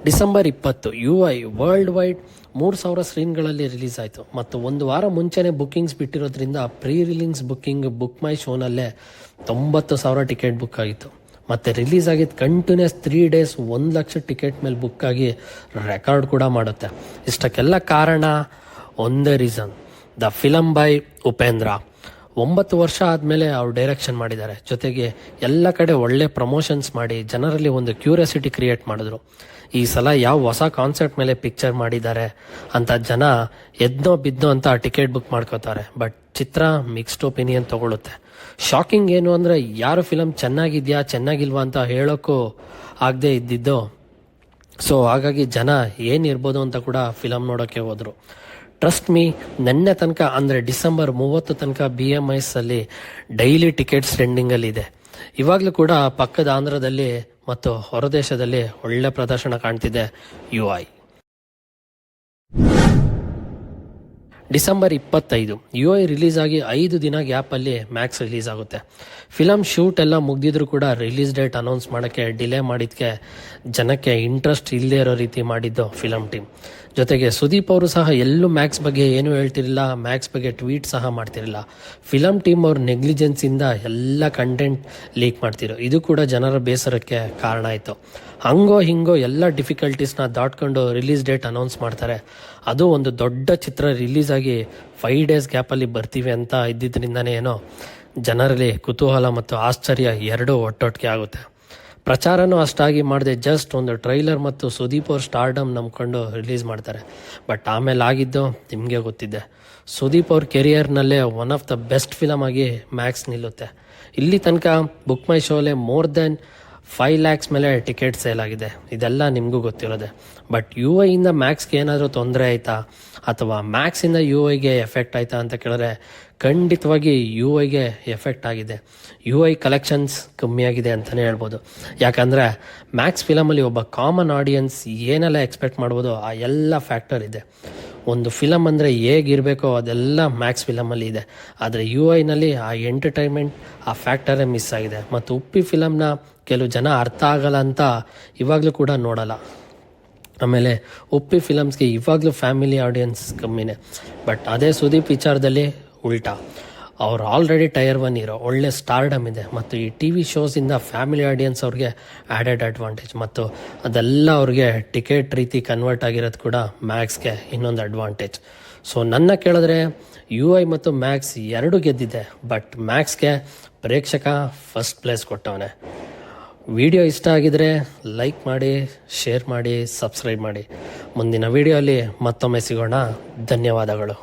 December 20 UI world wide 3,000 ಸ್ಕ್ರೀನ್ಗಳಲ್ಲಿ release ಆಯಿತು ಮತ್ತು ಒಂದು ವಾರ ಮುಂಚೆನೇ ಬುಕ್ಕಿಂಗ್ಸ್ ಬಿಟ್ಟಿರೋದ್ರಿಂದ pre release booking book my ಶೋನಲ್ಲೇ 90,000 ಟಿಕೆಟ್ ಬುಕ್ ಆಗಿತ್ತು. ಮತ್ತು ರಿಲೀಸ್ ಆಗಿದ್ದು ಕಂಟಿನ್ಯೂಸ್ 3 ಡೇಸ್ 1,00,000 ಟಿಕೆಟ್ ಮೇಲೆ ಬುಕ್ ಆಗಿ ರೆಕಾರ್ಡ್ ಕೂಡ ಮಾಡುತ್ತೆ. ಇಷ್ಟಕ್ಕೆಲ್ಲ ಕಾರಣ ಒಂದೇ reason, the film by Upendra. 9 ವರ್ಷ ಆದಮೇಲೆ ಅವ್ರು ಡೈರೆಕ್ಷನ್ ಮಾಡಿದ್ದಾರೆ. ಜೊತೆಗೆ ಎಲ್ಲ ಕಡೆ ಒಳ್ಳೆ ಪ್ರಮೋಷನ್ಸ್ ಮಾಡಿ ಜನರಲ್ಲಿ ಒಂದು ಕ್ಯೂರಿಯಾಸಿಟಿ ಕ್ರಿಯೇಟ್ ಮಾಡಿದ್ರು. ಈ ಸಲ ಯಾವ ಹೊಸ ಕಾನ್ಸೆಪ್ಟ್ ಮೇಲೆ ಪಿಕ್ಚರ್ ಮಾಡಿದ್ದಾರೆ ಅಂತ ಜನ ಎದ್ನೋ ಬಿದ್ದೋ ಅಂತ ಟಿಕೆಟ್ ಬುಕ್ ಮಾಡ್ಕೋತಾರೆ. ಬಟ್ ಚಿತ್ರ ಮಿಕ್ಸ್ಡ್ ಒಪಿನಿಯನ್ ತಗೊಳುತ್ತೆ. ಶಾಕಿಂಗ್ ಏನು ಅಂದರೆ ಯಾರು ಫಿಲಮ್ ಚೆನ್ನಾಗಿಲ್ವಾ ಅಂತ ಹೇಳೋಕ್ಕೂ ಆಗದೆ ಇದ್ದಿದ್ದು. ಸೊ ಹಾಗಾಗಿ ಜನ ಏನಿರ್ಬೋದು ಅಂತ ಕೂಡ ಫಿಲಮ್ ನೋಡೋಕ್ಕೆ ಹೋದರು. ಟ್ರಸ್ಟ್ ಮೀ, ನೆನ್ನೆ ತನಕ ಅಂದರೆ ಡಿಸೆಂಬರ್ 30 ತನಕ BMIS ಅಲ್ಲಿ ಡೈಲಿ ಟಿಕೆಟ್ಸ್ ಟ್ರೆಂಡಿಂಗಲ್ಲಿ ಇದೆ. ಇವಾಗಲೂ ಕೂಡ ಪಕ್ಕದ ಆಂಧ್ರದಲ್ಲಿ ಮತ್ತು ಹೊರದೇಶದಲ್ಲಿ ಒಳ್ಳೆ ಪ್ರದರ್ಶನ ಕಾಣ್ತಿದೆ UI. ಡಿಸೆಂಬರ್ 25 UI ರಿಲೀಸ್ ಆಗಿ 5 ದಿನ ಗ್ಯಾಪಲ್ಲಿ ಮ್ಯಾಕ್ಸ್ ರಿಲೀಸ್ ಆಗುತ್ತೆ. ಫಿಲಮ್ ಶೂಟ್ ಎಲ್ಲ ಮುಗ್ದಿದ್ರು ಕೂಡ ರಿಲೀಸ್ ಡೇಟ್ ಅನೌನ್ಸ್ ಮಾಡೋಕ್ಕೆ ಡಿಲೇ ಮಾಡಿದ್ದಕ್ಕೆ ಜನಕ್ಕೆ ಇಂಟ್ರೆಸ್ಟ್ ಇಲ್ಲದೇ ಇರೋ ರೀತಿ ಮಾಡಿದ್ದು ಫಿಲಮ್ ಟೀಮ್. ಜೊತೆಗೆ ಸುದೀಪ್ ಅವರು ಸಹ ಎಲ್ಲೂ ಮ್ಯಾಕ್ಸ್ ಬಗ್ಗೆ ಏನೂ ಹೇಳ್ತಿರಲಿಲ್ಲ, ಮ್ಯಾಕ್ಸ್ ಬಗ್ಗೆ ಟ್ವೀಟ್ ಸಹ ಮಾಡ್ತಿರಲಿಲ್ಲ. ಫಿಲಮ್ ಟೀಮ್ ಅವ್ರ ನೆಗ್ಲಿಜೆನ್ಸಿಂದ ಎಲ್ಲ ಕಂಟೆಂಟ್ ಲೀಕ್ ಮಾಡ್ತಿರೋ, ಇದು ಕೂಡ ಜನರ ಬೇಸರಕ್ಕೆ ಕಾರಣ ಆಯಿತು. ಹಂಗೋ ಹಿಂಗೋ ಎಲ್ಲ ಡಿಫಿಕಲ್ಟೀಸ್ನ ದಾಟ್ಕೊಂಡು ರಿಲೀಸ್ ಡೇಟ್ ಅನೌನ್ಸ್ ಮಾಡ್ತಾರೆ. ಅದು ಒಂದು ದೊಡ್ಡ ಚಿತ್ರ ರಿಲೀಸ್ ಆಗಿ 5 ಡೇಸ್ ಗ್ಯಾಪಲ್ಲಿ ಬರ್ತೀವಿ ಅಂತ ಇದ್ದಿದ್ದರಿಂದನೇ ಏನೋ ಜನರಲ್ಲಿ ಕುತೂಹಲ ಮತ್ತು ಆಶ್ಚರ್ಯ ಎರಡೂ ಒಟ್ಟೊಟ್ಟಿಗೆ ಆಗುತ್ತೆ. ಪ್ರಚಾರನೂ ಅಷ್ಟಾಗಿ ಮಾಡದೆ ಜಸ್ಟ್ ಒಂದು ಟ್ರೈಲರ್ ಮತ್ತು ಸುದೀಪ್ ಅವ್ರ ಸ್ಟಾರ್ಡಮ್ ನಂಬ್ಕೊಂಡು ರಿಲೀಸ್ ಮಾಡ್ತಾರೆ. ಬಟ್ ಆಮೇಲೆ ಆಗಿದ್ದು ನಿಮಗೆ ಗೊತ್ತಿದೆ. ಸುದೀಪ್ ಅವ್ರ ಕೆರಿಯರ್ನಲ್ಲೇ one of the best film ಆಗಿ ಮ್ಯಾಕ್ಸ್ ನಿಲ್ಲುತ್ತೆ. ಇಲ್ಲಿ ತನಕ ಬುಕ್ ಮೈ ಶೋಲೆ ಮೋರ್ ದೆನ್ 5 lakhs ಮೇಲೆ ಟಿಕೆಟ್ ಸೇಲ್ ಆಗಿದೆ. ಇದೆಲ್ಲ ನಿಮಗೂ ಗೊತ್ತಿರೋದೆ. ಬಟ್ UI ಇಂದ ಮ್ಯಾಕ್ಸ್ಗೆ ಏನಾದರೂ ತೊಂದರೆ ಆಯಿತಾ ಅಥವಾ ಮ್ಯಾಕ್ಸಿಂದ UIಗೆ ಎಫೆಕ್ಟ್ ಆಯಿತಾ ಅಂತ ಕೇಳಿದ್ರೆ ಖಂಡಿತವಾಗಿ UIಗೆ ಎಫೆಕ್ಟ್ ಆಗಿದೆ. UI ಕಲೆಕ್ಷನ್ಸ್ ಕಮ್ಮಿಯಾಗಿದೆ ಅಂತಲೇ ಹೇಳ್ಬೋದು. ಯಾಕಂದರೆ ಮ್ಯಾಕ್ಸ್ ಫಿಲಮಲ್ಲಿ ಒಬ್ಬ ಕಾಮನ್ ಆಡಿಯನ್ಸ್ ಏನೆಲ್ಲ ಎಕ್ಸ್ಪೆಕ್ಟ್ ಮಾಡ್ಬೋದು ಆ ಎಲ್ಲ ಫ್ಯಾಕ್ಟರ್ ಇದೆ. ಒಂದು ಫಿಲಮ್ ಅಂದರೆ ಹೇಗಿರಬೇಕೋ ಅದೆಲ್ಲ ಮ್ಯಾಕ್ಸ್ ಫಿಲಮಲ್ಲಿ ಇದೆ. ಆದರೆ UIನಲ್ಲಿ ಆ ಎಂಟರ್ಟೈನ್ಮೆಂಟ್ ಆ ಫ್ಯಾಕ್ಟರೇ ಮಿಸ್ ಆಗಿದೆ. ಮತ್ತು ಉಪ್ಪಿ ಫಿಲಮ್ನ ಕೆಲವು ಜನ ಅರ್ಥ ಆಗಲ್ಲ ಅಂತ ಇವಾಗಲೂ ಕೂಡ ನೋಡಲ್ಲ. ಆಮೇಲೆ ಉಪ್ಪಿ ಫಿಲಮ್ಸ್ಗೆ ಇವಾಗಲೂ ಫ್ಯಾಮಿಲಿ ಆಡಿಯನ್ಸ್ ಕಮ್ಮಿನೇ. ಬಟ್ ಅದೇ ಸುದೀಪ್ ವಿಚಾರದಲ್ಲಿ ಉಲ್ಟಾ, ಅವ್ರು ಆಲ್ರೆಡಿ ಟೈರ್ 1 ಹೀರೋ, ಒಳ್ಳೆ ಸ್ಟಾರ್ಡಮ್ ಇದೆ. ಮತ್ತು ಈ TV ಶೋಸಿಂದ ಫ್ಯಾಮಿಲಿ ಆಡಿಯನ್ಸ್ ಅವ್ರಿಗೆ ಆ್ಯಡೆಡ್ ಅಡ್ವಾಂಟೇಜ್. ಮತ್ತು ಅದೆಲ್ಲ ಅವ್ರಿಗೆ ಟಿಕೆಟ್ ರೀತಿ ಕನ್ವರ್ಟ್ ಆಗಿರೋದು ಕೂಡ ಮ್ಯಾಕ್ಸ್ಗೆ ಇನ್ನೊಂದು ಅಡ್ವಾಂಟೇಜ್. ಸೊ ನನ್ನ ಕೇಳಿದ್ರೆ UI ಮತ್ತು ಮ್ಯಾಕ್ಸ್ ಎರಡೂ ಗೆದ್ದಿದೆ. ಬಟ್ ಮ್ಯಾಕ್ಸ್ಗೆ ಪ್ರೇಕ್ಷಕ ಫಸ್ಟ್ ಪ್ಲೇಸ್ ಕೊಟ್ಟವನೆ. ವಿಡಿಯೋ ಇಷ್ಟ ಆಗಿದರೆ ಲೈಕ್ ಮಾಡಿ, ಶೇರ್ ಮಾಡಿ, ಸಬ್ಸ್ಕ್ರೈಬ್ ಮಾಡಿ. ಮುಂದಿನ ವಿಡಿಯೋಲಿ ಮತ್ತೊಮ್ಮೆ ಸಿಗೋಣ. ಧನ್ಯವಾದಗಳು.